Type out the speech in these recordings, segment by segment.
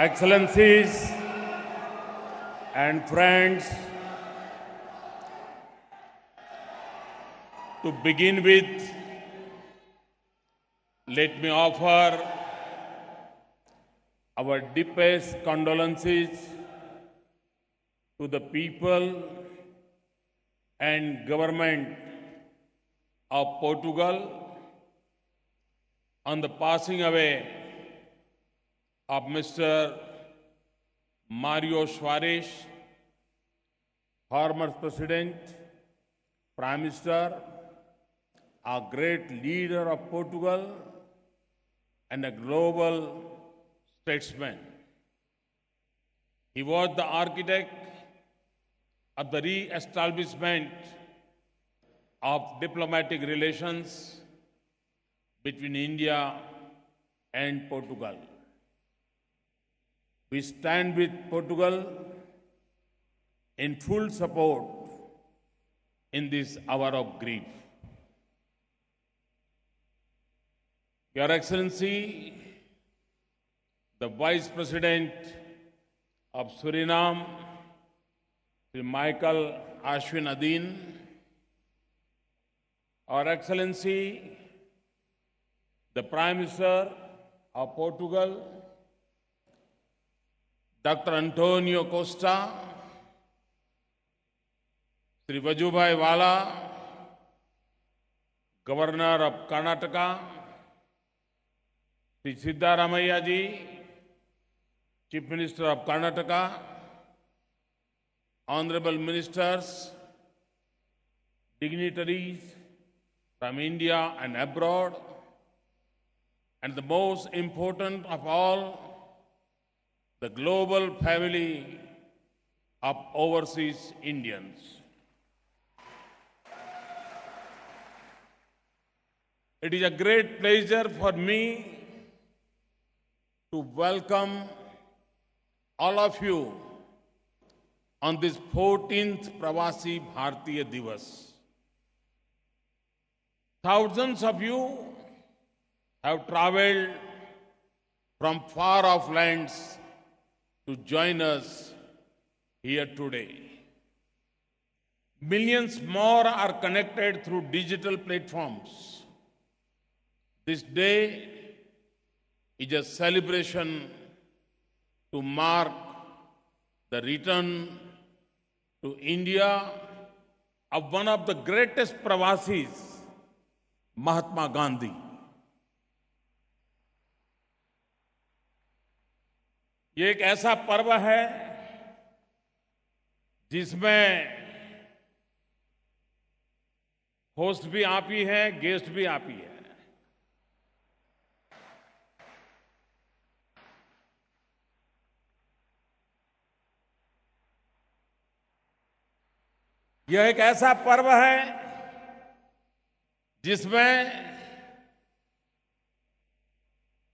Excellencies and friends, to begin with, let me offer our deepest condolences to the people and government of Portugal on the passing away of Mr. Mario Soares, former President, Prime Minister, a great leader of Portugal, and a global statesman. He was the architect of the re-establishment of diplomatic relations between India and Portugal. We stand with Portugal in full support in this hour of grief. Your Excellency, the Vice President of Suriname, Sri Michael Ashwin Adin, Our Excellency, the Prime Minister of Portugal, Dr. Antonio Costa, Sri Vajubhai Vala, Governor of Karnataka, Sri Siddaramaiah ji, Chief Minister of Karnataka, Honorable Ministers, dignitaries from India and abroad, and the most important of all, the global family of overseas Indians. It is a great pleasure for me to welcome all of you on this 14th Pravasi Bharatiya Divas. Thousands of you have traveled from far-off lands to join us here today. Millions more are connected through digital platforms. This day is a celebration to mark the return to India of one of the greatest Pravasis, Mahatma Gandhi. ये एक ऐसा पर्व है जिसमें host भी आप ही हैं, guest भी आप ही हैं। यह एक ऐसा पर्व है जिसमें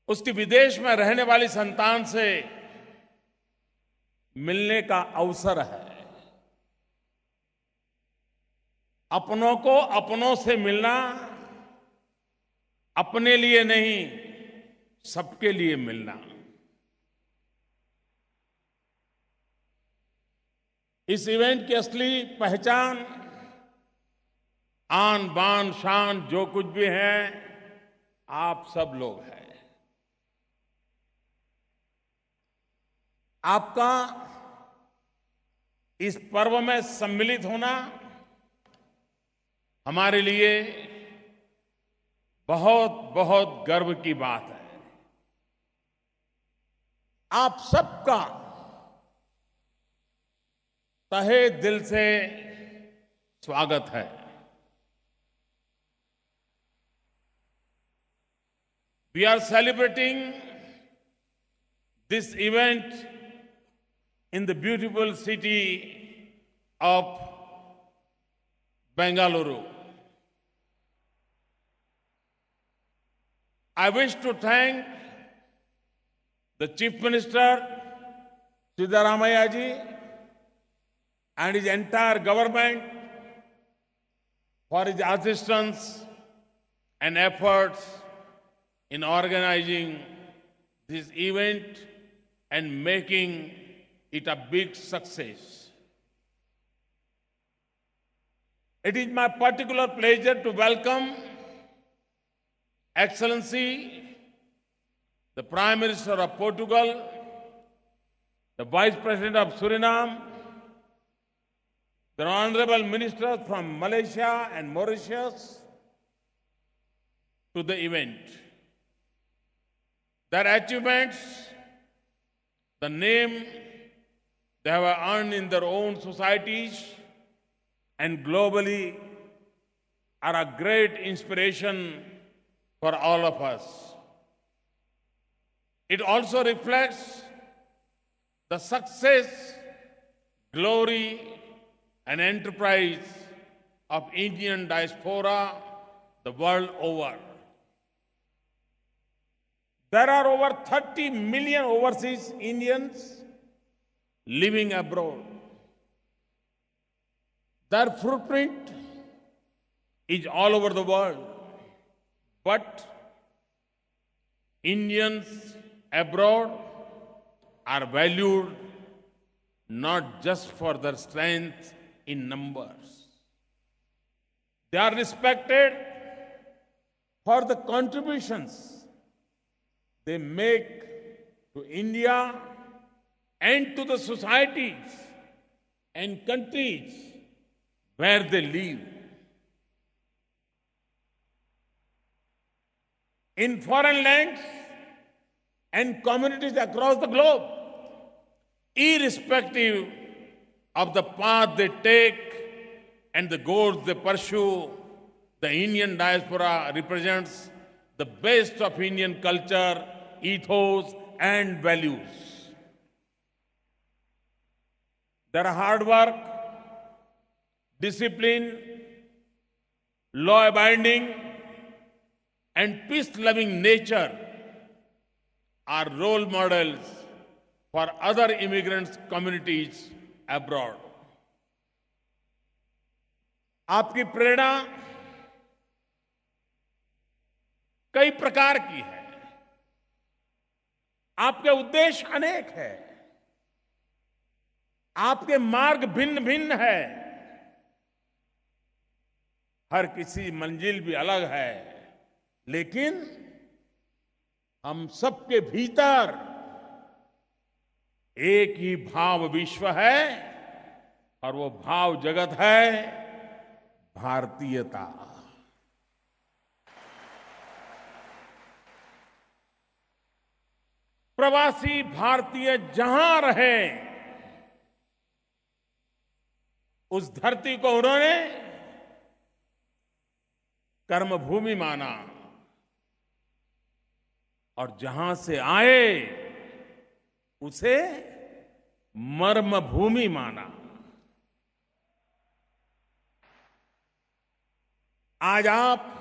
उसकी विदेश में रहने वाली संतान से मिलने का अवसर है। अपनों को अपनों से मिलना, अपने लिए नहीं, सबके लिए मिलना। इस इवेंट की असली पहचान, आन बान शान जो कुछ भी है, आप सब लोग हैं। आपका इस पर्व में सम्मिलित होना हमारे लिए बहुत बहुत गर्व की बात है। आप सबका तहे दिल से स्वागत है। We are celebrating this event in the beautiful city of Bengaluru. I wish to thank the Chief Minister, Siddaramaiah ji, and his entire government for his assistance and efforts in organizing this event and making it a big success. It is my particular pleasure to welcome Excellency, the Prime Minister of Portugal, the Vice President of Suriname, the honorable ministers from Malaysia and Mauritius to the event. Their achievements, the name they have earned in their own societies and globally, are a great inspiration for all of us. It also reflects the success, glory, and enterprise of Indian diaspora the world over. There are over 30 million overseas Indians living abroad. Their footprint is all over the world. But Indians abroad are valued not just for their strength in numbers. They are respected for the contributions they make to India and to the societies and countries where they live. In foreign lands and communities across the globe, irrespective of the path they take and the goals they pursue, the Indian diaspora represents the best of Indian culture, ethos, and values. Their hard work, discipline, law-abiding, and peace-loving nature are role models for other immigrant communities abroad. आपकी प्रेरणा कई प्रकार की है, आपके उद्देश्य अनेक है, आपके मार्ग भिन्न भिन्न है, हर किसी मंजिल भी अलग है, लेकिन हम सबके भीतर एक ही भाव विश्व है और वो भाव जगत है भारतीयता। प्रवासी भारतीय जहां रहे, उस धरती को उन्होंने कर्मभूमि माना और जहां से आए उसे मर्म भूमि माना। आज आप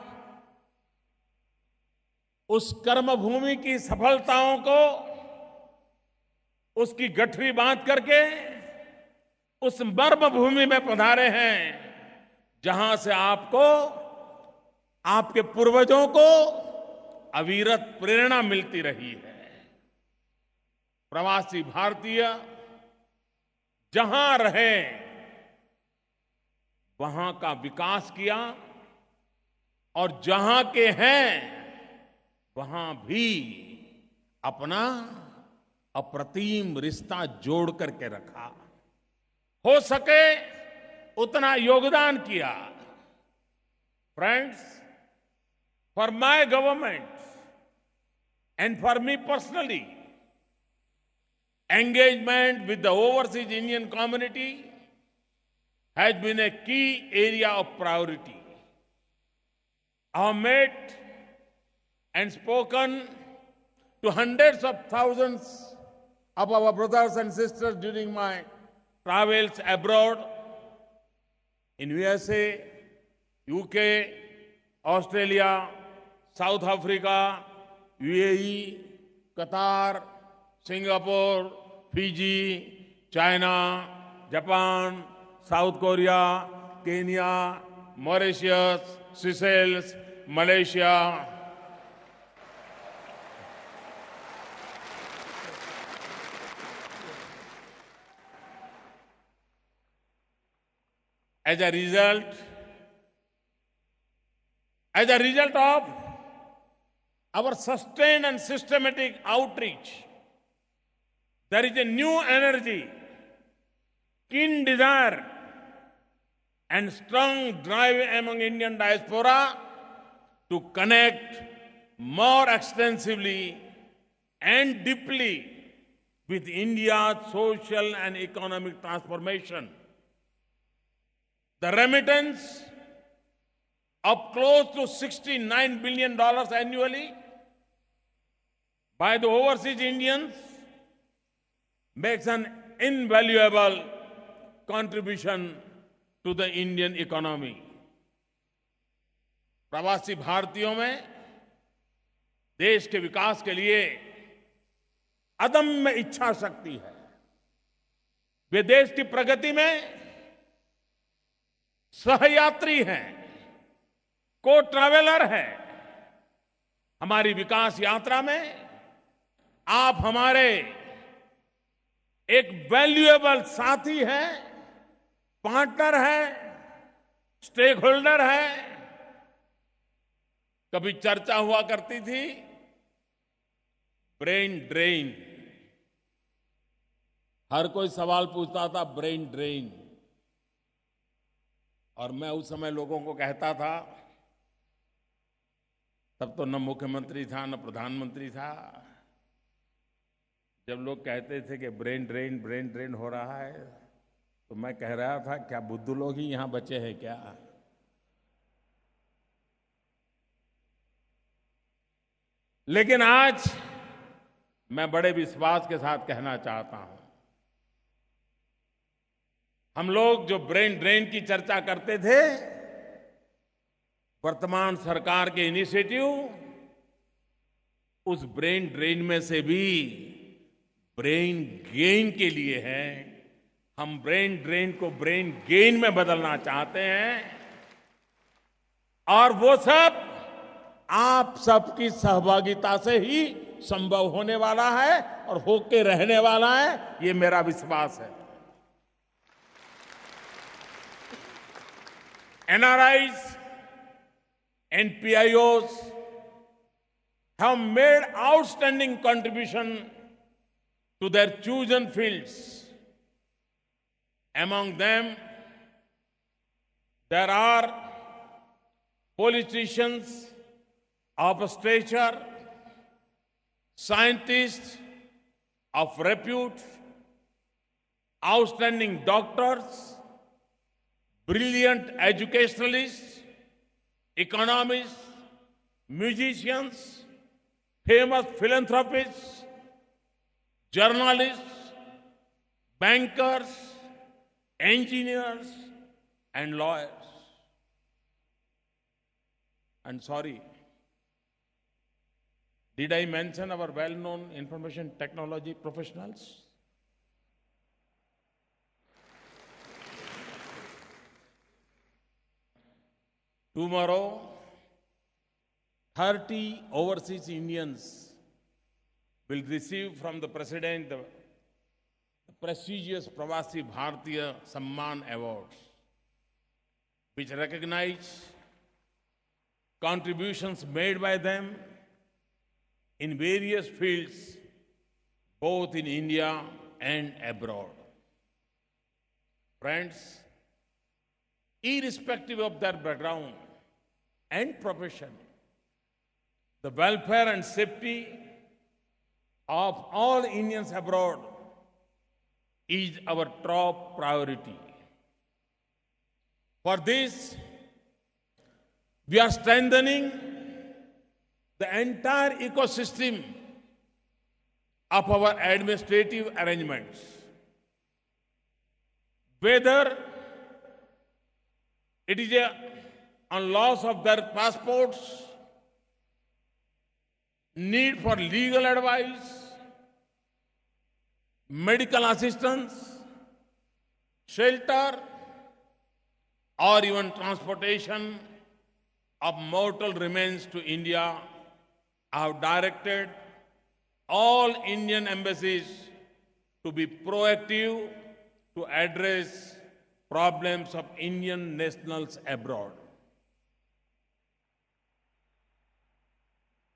उस कर्मभूमि की सफलताओं को, उसकी गठरी बांध करके उस मर्म भूमि में पधारे हैं जहां से आपको, आपके पूर्वजों को अविरत प्रेरणा मिलती रही है। प्रवासी भारतीय जहां रहे वहां का विकास किया और जहां के हैं वहां भी अपना अप्रतिम रिश्ता जोड़ करके रखा, हो सके उतना योगदान किया। Friends, for my government and for me personally, engagement with the overseas Indian community has been a key area of priority. I have met and spoken to hundreds of thousands of our brothers and sisters during my travels abroad in USA, UK, Australia, South Africa, UAE, Qatar, Singapore, Fiji, China, Japan, South Korea, Kenya, Mauritius, Seychelles, Malaysia. As a result, as a result of our sustained and systematic outreach, there is a new energy, keen desire, and strong drive among Indian diaspora to connect more extensively and deeply with India's social and economic transformation. The remittance of close to $69 billion annually by the overseas Indians makes an invaluable contribution to the Indian economy. प्रवासी भारतीयों में देश के विकास के लिए अदम्य इच्छा शक्ति है। वे देश की प्रगति में सहयात्री हैं, को ट्रैवलर हैं। हमारी विकास यात्रा में आप हमारे एक वैल्यूएबल साथी हैं, पार्टनर हैं, स्टेक होल्डर हैं। कभी चर्चा हुआ करती थी ब्रेन ड्रेन। हर कोई सवाल पूछता था ब्रेन ड्रेन, और मैं उस समय लोगों को कहता था, तब तो न मुख्यमंत्री था न प्रधानमंत्री था, जब लोग कहते थे कि ब्रेन ड्रेन हो रहा है, तो मैं कह रहा था क्या बुद्धू लोग ही यहां बचे हैं क्या? लेकिन आज मैं बड़े विश्वास के साथ कहना चाहता हूं, हम लोग जो ब्रेन ड्रेन की चर्चा करते थे, वर्तमान सरकार के इनिशिएटिव उस ब्रेन ड्रेन में से भी ब्रेन गेन के लिए है। हम ब्रेन ड्रेन को ब्रेन गेन में बदलना चाहते हैं, और वो सब आप सबकी सहभागिता से ही संभव होने वाला है और होके रहने वाला है, ये मेरा विश्वास है। NRIs and PIOs have made outstanding contribution to their chosen fields. Among them, there are politicians of stature, scientists of repute, outstanding doctors, brilliant educationalists, economists, musicians, famous philanthropists, journalists, bankers, engineers, and lawyers. And sorry, did I mention our well-known information technology professionals? Tomorrow, 30 overseas Indians will receive from the President the prestigious Pravasi Bharatiya Samman Awards, which recognize contributions made by them in various fields, both in India and abroad. Friends, irrespective of their background and profession, the welfare and safety of all Indians abroad is our top priority. For this, we are strengthening the entire ecosystem of our administrative arrangements. Whether it is on loss of their passports, need for legal advice, medical assistance, shelter, or even transportation of mortal remains to India, I have directed all Indian embassies to be proactive to address problems of Indian nationals abroad.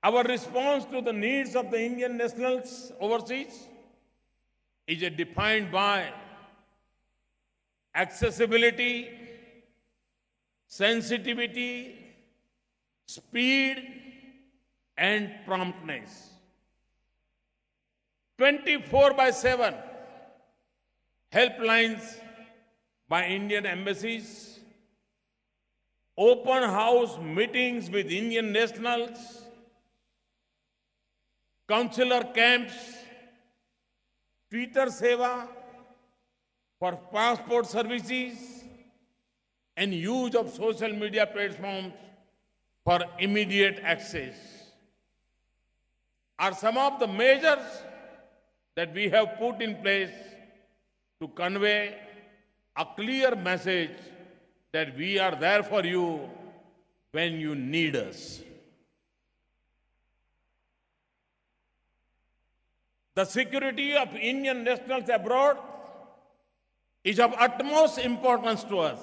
Our response to the needs of the Indian nationals overseas is defined by accessibility, sensitivity, speed, and promptness. 24/7 helplines by Indian embassies, open house meetings with Indian nationals, consular camps, Twitter Seva for passport services, and use of social media platforms for immediate access are some of the measures that we have put in place to convey a clear message that we are there for you when you need us. The security of Indian nationals abroad is of utmost importance to us.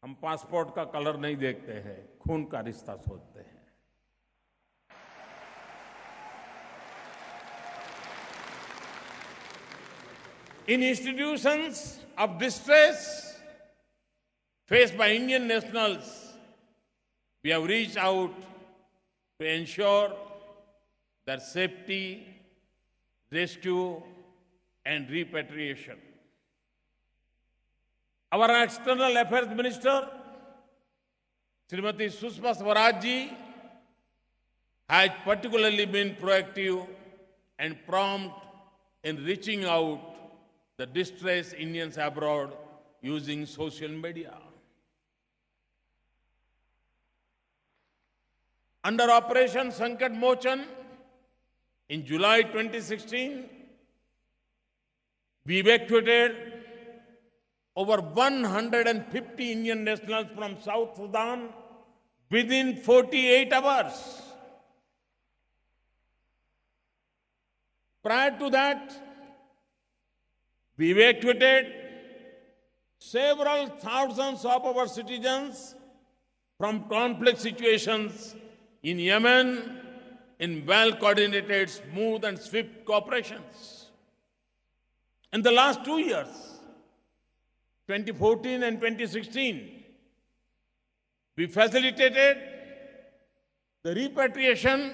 हम passport का colour नहीं देखते हैं, खून का रिश्ता सोचते हैं. In institutions of distress faced by Indian nationals, we have reached out to ensure their safety, rescue, and repatriation. Our External Affairs Minister, Srimati Sushma Swaraj ji, has particularly been proactive and prompt in reaching out the distressed Indians abroad using social media. Under Operation Sankat Mochan in July 2016, we evacuated over 150 Indian nationals from South Sudan within 48 hours. Prior to that, we evacuated several thousands of our citizens from conflict situations in Yemen in well-coordinated, smooth and swift cooperations. In the last 2 years, 2014 and 2016, we facilitated the repatriation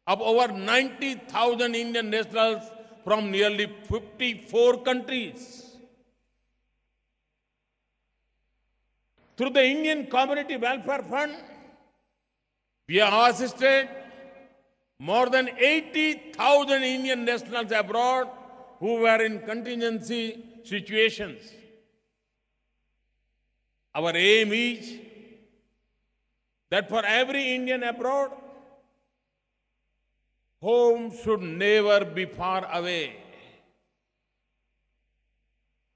of over 90,000 Indian nationals from nearly 54 countries. Through the Indian Community Welfare Fund, we have assisted more than 80,000 Indian nationals abroad who were in contingency situations. Our aim is that for every Indian abroad, home should never be far away.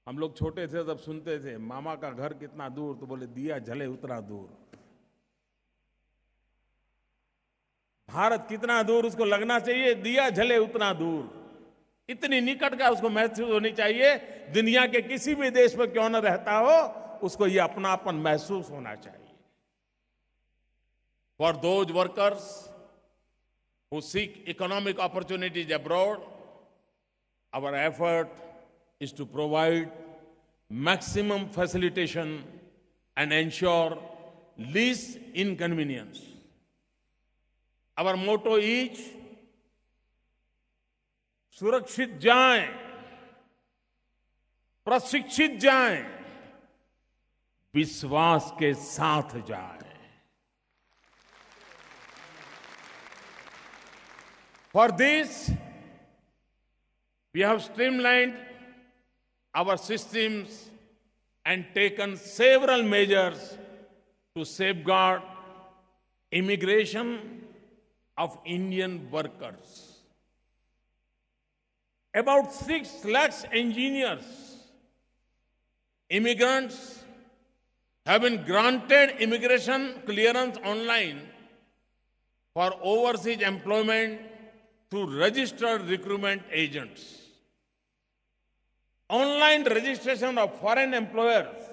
हम लोग छोटे थे तब सुनते थे मामा का घर कितना दूर, तो बोले दिया जले उतना दूर. भारत कितना दूर उसको लगना चाहिए, दिया जले उतना दूर. इतनी निकट का उसको महसूस होनी चाहिए, दुनिया के किसी भी देश में क्यों न रहता हो, उसको ये अपनापन महसूस होना चाहिए. For those workers who seek economic opportunities abroad, our effort is to provide maximum facilitation and ensure least inconvenience. Our motto is सुरक्षित जाएं, प्रशिक्षित जाएं, विश्वास के साथ जाएं. For this, we have streamlined our systems and taken several measures to safeguard immigration of Indian workers. About 6 lakh engineers, immigrants have been granted immigration clearance online for overseas employment through registered recruitment agents. Online registration of foreign employers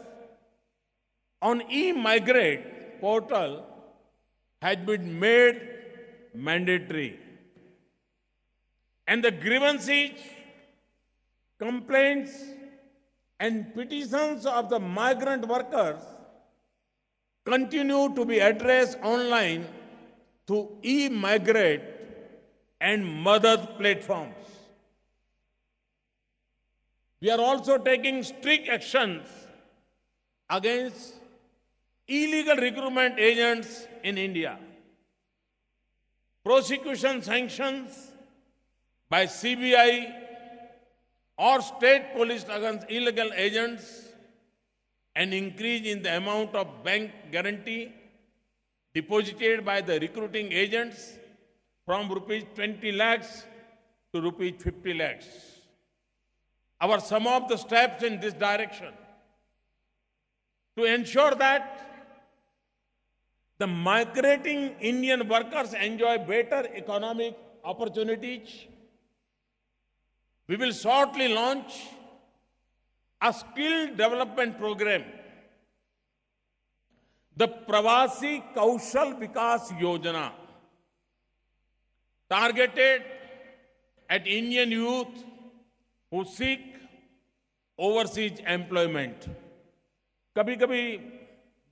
on e-migrate portal has been made mandatory. And the grievances, complaints, and petitions of the migrant workers continue to be addressed online through e-migrate and Madad platforms. We are also taking strict actions against illegal recruitment agents in India. Prosecution sanctions by CBI or state police against illegal agents, an increase in the amount of bank guarantee deposited by the recruiting agents from rupees 20 lakhs to rupees 50 lakhs. Our some of the steps in this direction to ensure that the migrating Indian workers enjoy better economic opportunities. We will shortly launch a skill development program, the Pravasi Kaushal Vikas Yojana, targeted at Indian youth who seek overseas employment. कभी-कभी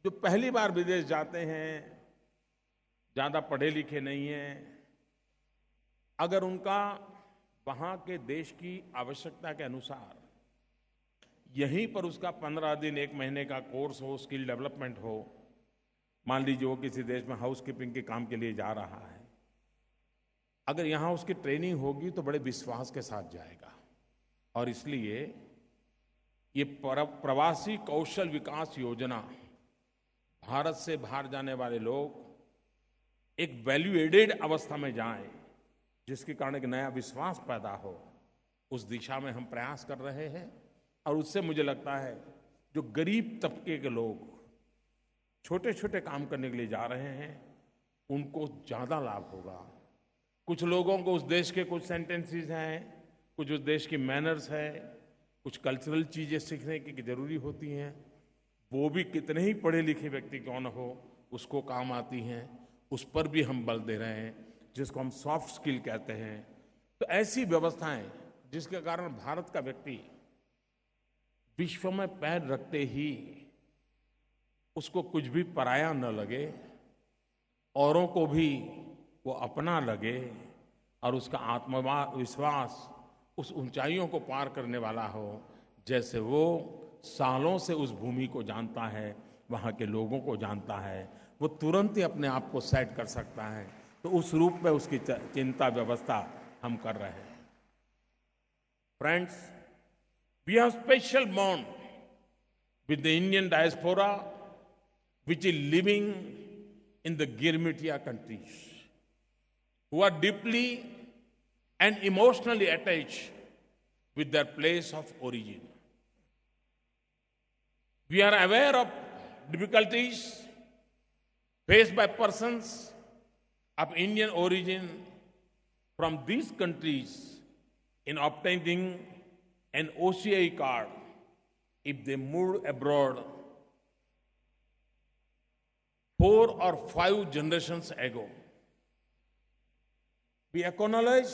जो पहली बार विदेश जाते हैं, ज्यादा पढ़े लिखे नहीं हैं, अगर उनका वहां के देश की आवश्यकता के अनुसार यहीं पर उसका 15 दिन 1 महीने का कोर्स हो, स्किल डेवलपमेंट हो, मान लीजिए वो किसी देश में हाउसकीपिंग के काम के लिए जा रहा है, अगर यहां उसकी ट्रेनिंग होगी तो बड़े विश्वास के साथ जाएगा। और इसलिए ये प्रवासी कौशल विकास योजना भारत से बाहर जाने वाले लोग एक वैल्यू एडेड अवस्था में जाएं, जिसके कारण एक नया विश्वास पैदा हो, उस दिशा में हम प्रयास कर रहे हैं। और उससे मुझे लगता है जो गरीब तबके के लोग छोटे छोटे काम करने के लिए जा रहे हैं, उनको ज्यादा लाभ होगा। कुछ लोगों को उस देश के कुछ सेंटेंसेस हैं, कुछ उस देश की मैनर्स है, कुछ कल्चरल चीजें सीखने की जरूरी होती हैं, वो भी कितने ही पढ़े लिखे व्यक्ति क्यों न हो, उसको काम आती हैं। उस पर भी हम बल दे रहे हैं, जिसको हम सॉफ्ट स्किल कहते हैं। तो ऐसी व्यवस्थाएं जिसके कारण भारत का व्यक्ति विश्व में पैर रखते ही उसको कुछ भी पराया न लगे, औरों को भी वो अपना लगे और उसका आत्मविश्वास उस ऊंचाइयों को पार करने वाला हो, जैसे वो सालों से उस भूमि को जानता है, वहां के लोगों को जानता है, वो तुरंत ही अपने आप को सेट कर सकता है। तो उस रूप में उसकी चिंता व्यवस्था हम कर रहे हैं। Friends, we have special bond with the Indian diaspora which is living in the Girmitia countries, who are deeply and emotionally attached with their place of origin. We are aware of difficulties faced by persons of Indian origin from these countries in obtaining an OCI card if they moved abroad 4 or 5 generations ago. We acknowledge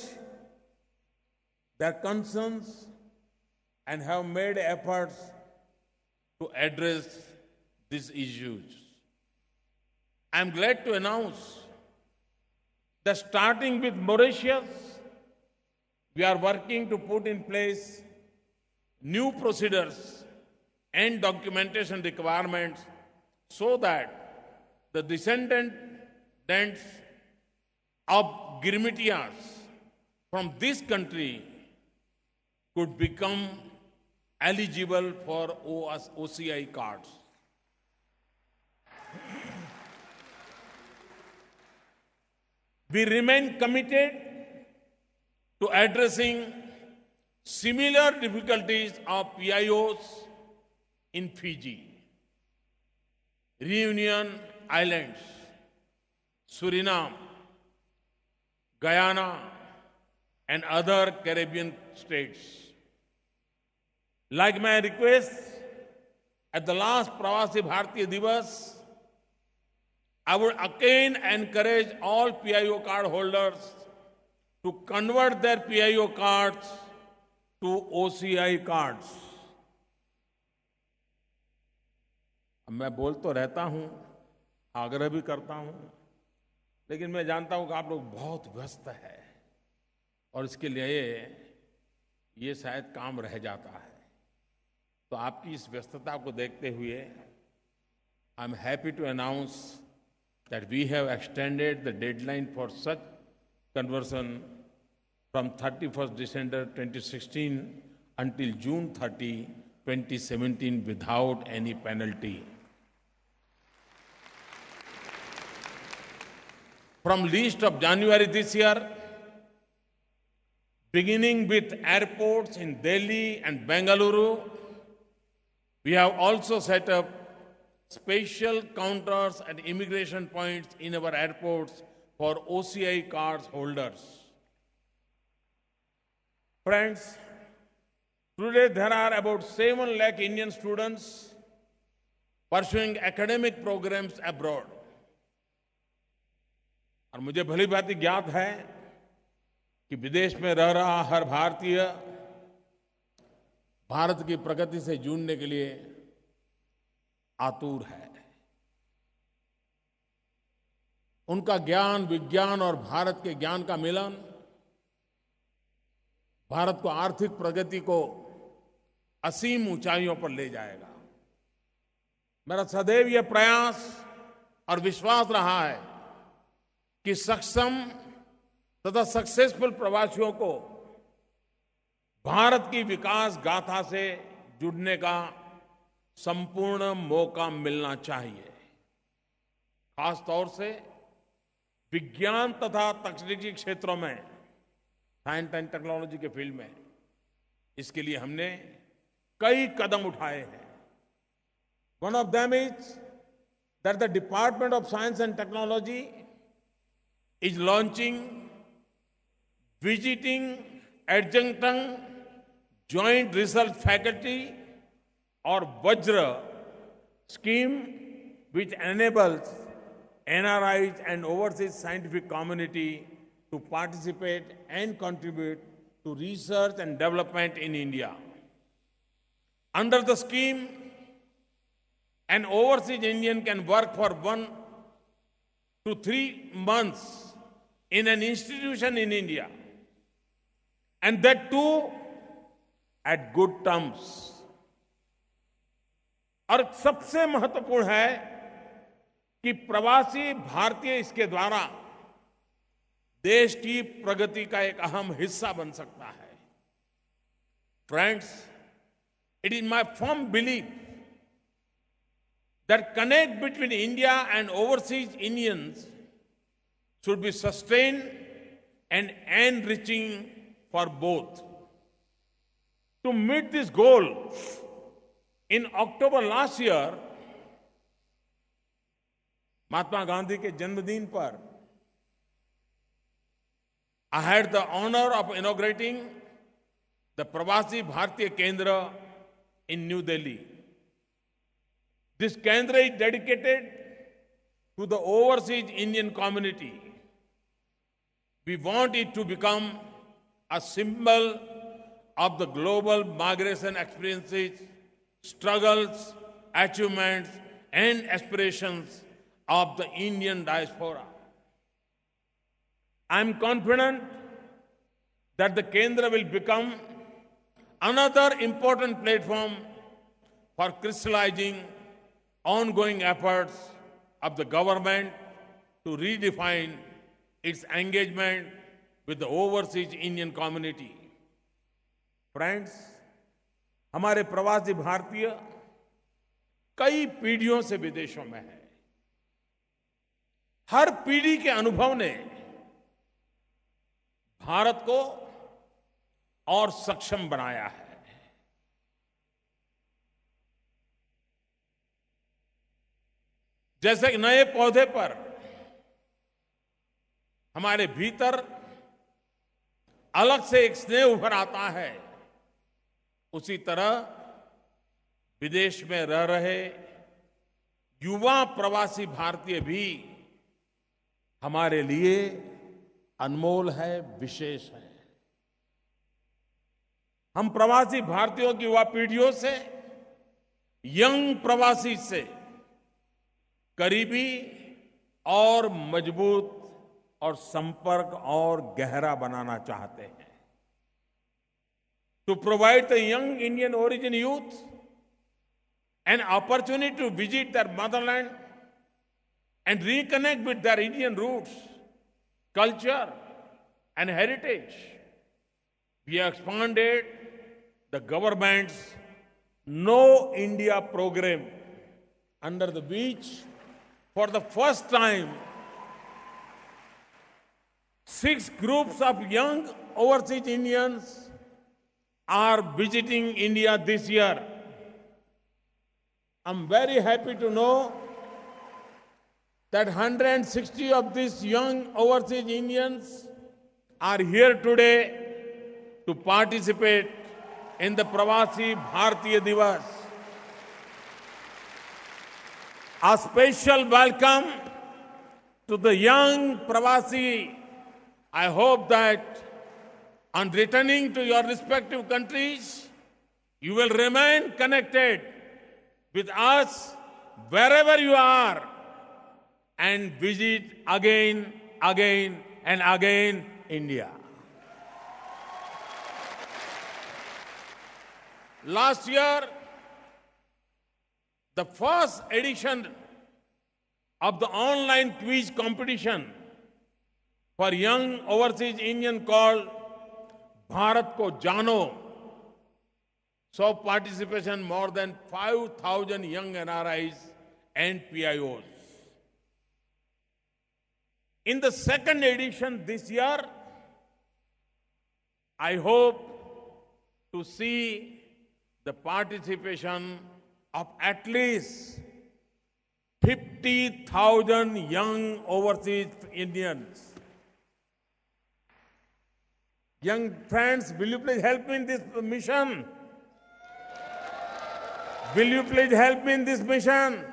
their concerns and have made efforts to address these issues. I am glad to announce that starting with Mauritius, we are working to put in place new procedures and documentation requirements so that the descendants of Girmitias from this country could become eligible for OCI cards. We remain committed to addressing similar difficulties of PIOs in Fiji, Reunion Islands, Suriname, Guyana, and other Caribbean states. Like my request at the last Pravasi Bharatiya Divas, I would again encourage all PIO card holders to convert their PIO cards to OCI cards. अब मैं बोल तो रहता हूं, आग्रह भी करता हूं, लेकिन मैं जानता हूं कि आप लोग बहुत व्यस्त हैं और इसके लिए ये शायद काम रह जाता है। तो आपकी इस व्यस्तता को देखते हुए I am happy to announce that we have extended the deadline for such conversion from 31st December 2016 until June 30, 2017 without any penalty. From least of January this year, beginning with airports in Delhi and Bengaluru, we have also set up special counters and immigration points in our airports for OCI cards holders. Friends, today there are about 7 lakh Indian students pursuing academic programs abroad. और मुझे भली भांति ज्ञात है कि विदेश में रह रहा हर भारतीय भारत की प्रगति से जुड़ने के लिए आतुर है। उनका ज्ञान, विज्ञान और भारत के ज्ञान का मिलन भारत को आर्थिक प्रगति को असीम ऊंचाइयों पर ले जाएगा। मेरा सदैव यह प्रयास और विश्वास रहा है कि सक्षम तथा सक्सेसफुल प्रवासियों को भारत की विकास गाथा से जुड़ने का संपूर्ण मौका मिलना चाहिए। खास तौर से विज्ञान तथा तकनीकी क्षेत्रों में, साइंस एंड टेक्नोलॉजी के फील्ड में, इसके लिए हमने कई कदम उठाए हैं। One of them is that the department of science and technology is launching visiting adjunct joint research faculty or Vajra scheme, which enables NRIs and overseas scientific community to participate and contribute to research and development in India. Under the scheme, an overseas Indian can work for 1 to 3 months in an institution in India, and that too at good terms. और सबसे महत्वपूर्ण है कि प्रवासी भारतीय इसके द्वारा देश की प्रगति का एक अहम हिस्सा बन सकता है। Friends, it is my firm belief that connect between India and overseas Indians should be sustained and enriching for both. To meet this goal, in October last year, Mahatma Gandhi के जन्मदिन पर I had the honor of inaugurating the Pravasi Bharatiya Kendra in New Delhi. This Kendra is dedicated to the overseas Indian community. We want it to become a symbol of the global migration experiences, struggles, achievements, and aspirations of the Indian diaspora. I am confident that the Kendra will become another important platform for crystallizing ongoing efforts of the government to redefine its engagement with the overseas Indian community. Friends, हमारे प्रवासी भारतीय कई पीढ़ियों से विदेशों में हैं। हर पीढ़ी के अनुभव ने भारत को और सक्षम बनाया है। जैसे नए पौधे पर हमारे भीतर अलग से एक स्नेह उभर आता है, उसी तरह विदेश में रह रहे युवा प्रवासी भारतीय भी हमारे लिए अनमोल है, विशेष है। हम प्रवासी भारतीयों की युवा पीढ़ियों से, यंग प्रवासी से करीबी और मजबूत और संपर्क और गहरा बनाना चाहते हैं। To provide the young Indian origin youth an opportunity to visit their motherland and reconnect with their Indian roots, culture, and heritage, we have expanded the government's Know India program, under which, for the first time, 6 groups of young overseas Indians are visiting India this year. I'm very happy to know that 160 of these young overseas Indians are here today to participate in the Pravasi Bharatiya Divas. A special welcome to the young Pravasi. I hope that on returning to your respective countries, you will remain connected with us wherever you are and visit again and again India. Last year, the first edition of the online quiz competition for young overseas Indian called Bharat Ko Jano saw participation more than 5,000 young NRIs and PIOs. In the second edition this year, I hope to see the participation of at least 50,000 young overseas Indians. Young friends, will you please help me in this mission? Will you please help me in this mission?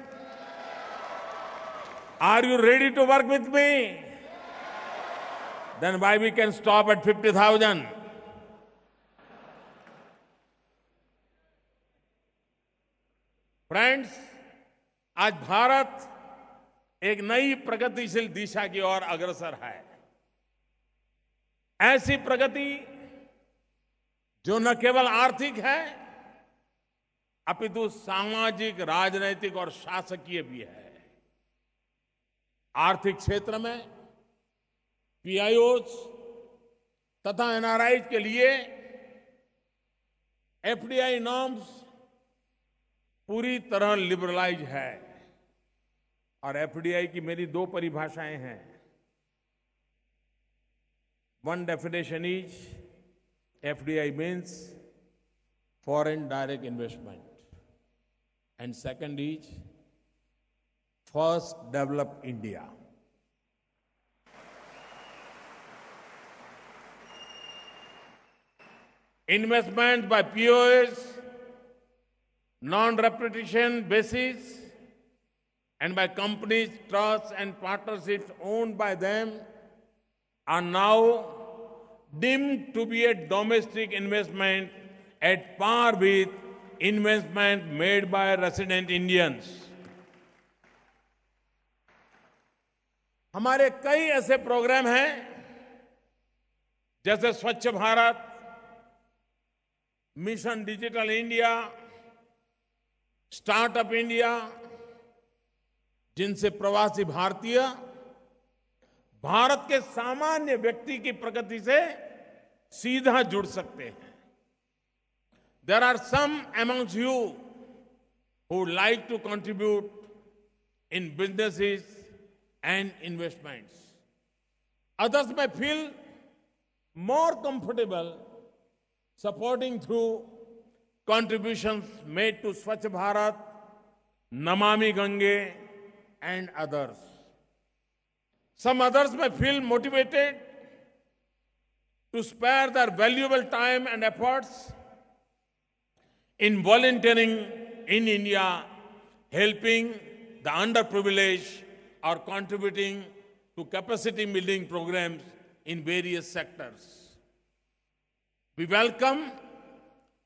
Are you ready to work with me? Then why we can stop at 50,000? Friends, आज भारत एक नई प्रगतिशील दिशा की ओर अग्रसर है। ऐसी प्रगति जो न केवल आर्थिक है, अपितु सामाजिक, राजनैतिक और शासकीय भी है। आर्थिक क्षेत्र में पीआईओज तथा एनआरआई के लिए एफडीआई नॉर्म्स पूरी तरह लिबरलाइज है। और एफडीआई की मेरी 2 परिभाषाएं हैं। One definition is FDI means foreign direct investment, and second is first develop India. Investment by POS, non-repetition basis, and by companies, trusts and partnerships owned by them are now deemed to be a domestic investment at par with investment made by resident Indians. हमारे कई ऐसे programme हैं, जैसे स्वच्छ Bharat, mission digital India, startup India, जिनसे प्रवासी भारतीय भारत के सामान्य व्यक्ति की प्रगति से सीधा जुड़ सकते हैं। There are some amongst you who would like to contribute in businesses and investments. Others may feel more comfortable supporting through contributions made to Swachh Bharat, Namami Gange, and others. Some others may feel motivated to spare their valuable time and efforts in volunteering in India, helping the underprivileged or contributing to capacity building programs in various sectors. We welcome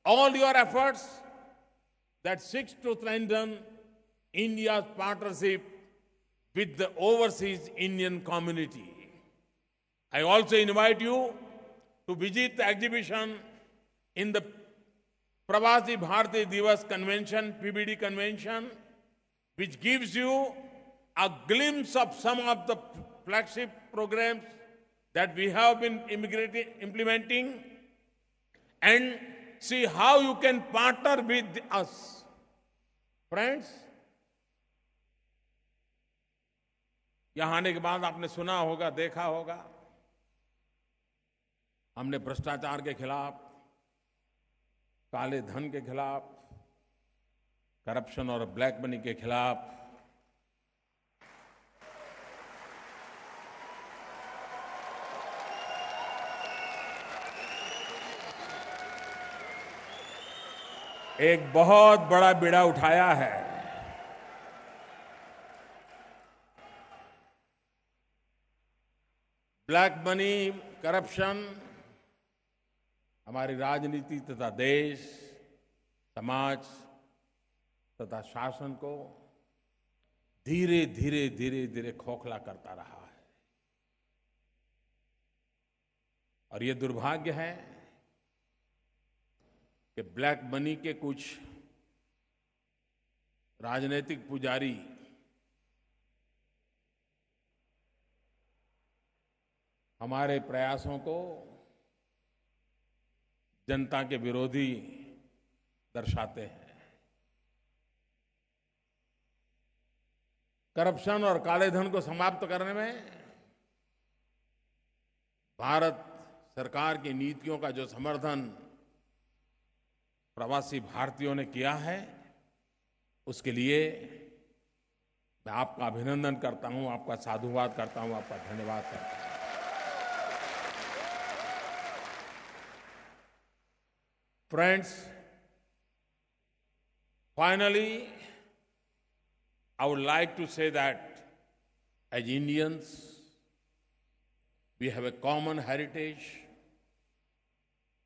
all your efforts that seeks to strengthen India's partnership with the overseas Indian community. I also invite you to visit the exhibition in the Pravasi Bharati Divas Convention, PBD Convention, which gives you a glimpse of some of the flagship programs that we have been implementing, and see how you can partner with us. Friends, यहां आने के बाद आपने सुना होगा, देखा होगा, हमने भ्रष्टाचार के खिलाफ, काले धन के खिलाफ, करप्शन और ब्लैक मनी के खिलाफ एक बहुत बड़ा बीड़ा उठाया है। ब्लैक मनी, करप्शन हमारी राजनीति तथा देश, समाज तथा शासन को धीरे धीरे धीरे धीरे खोखला करता रहा है। और ये दुर्भाग्य है कि ब्लैक मनी के कुछ राजनीतिक पुजारी हमारे प्रयासों को जनता के विरोधी दर्शाते हैं। करप्शन और काले धन को समाप्त करने में भारत सरकार की नीतियों का जो समर्थन प्रवासी भारतीयों ने किया है, उसके लिए मैं आपका अभिनंदन करता हूं, आपका साधुवाद करता हूं, आपका धन्यवाद करता हूं। Friends, finally, I would like to say that as Indians, we have a common heritage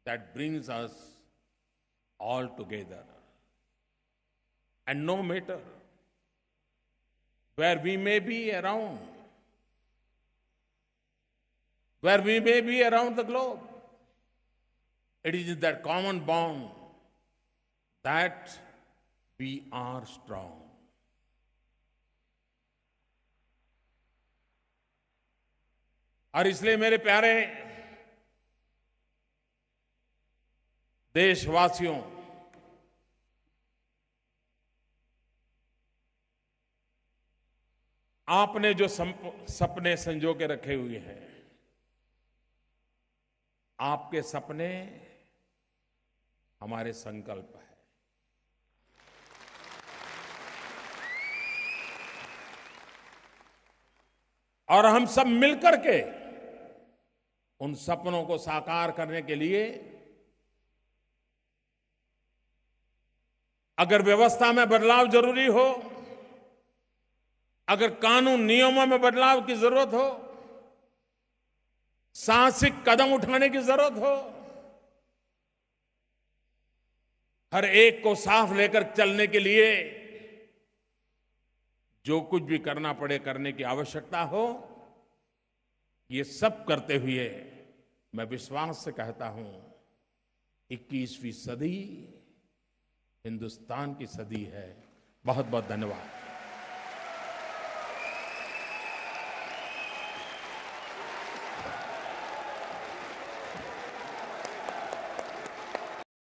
that brings us all together. And no matter where we may be around, the globe, it is in that common bond that we are strong. और इसलिए मेरे प्यारे देशवासियों, आपने जो सपने संजो के रखे हुए हैं, आपके सपने हमारे संकल्प है। और हम सब मिलकर के उन सपनों को साकार करने के लिए अगर व्यवस्था में बदलाव जरूरी हो, अगर कानून नियमों में बदलाव की जरूरत हो, साहसिक कदम उठाने की जरूरत हो, हर एक को साथ लेकर चलने के लिए जो कुछ भी करना पड़े करने की आवश्यकता हो, ये सब करते हुए मैं विश्वास से कहता हूं 21वीं सदी हिंदुस्तान की सदी है। बहुत बहुत धन्यवाद।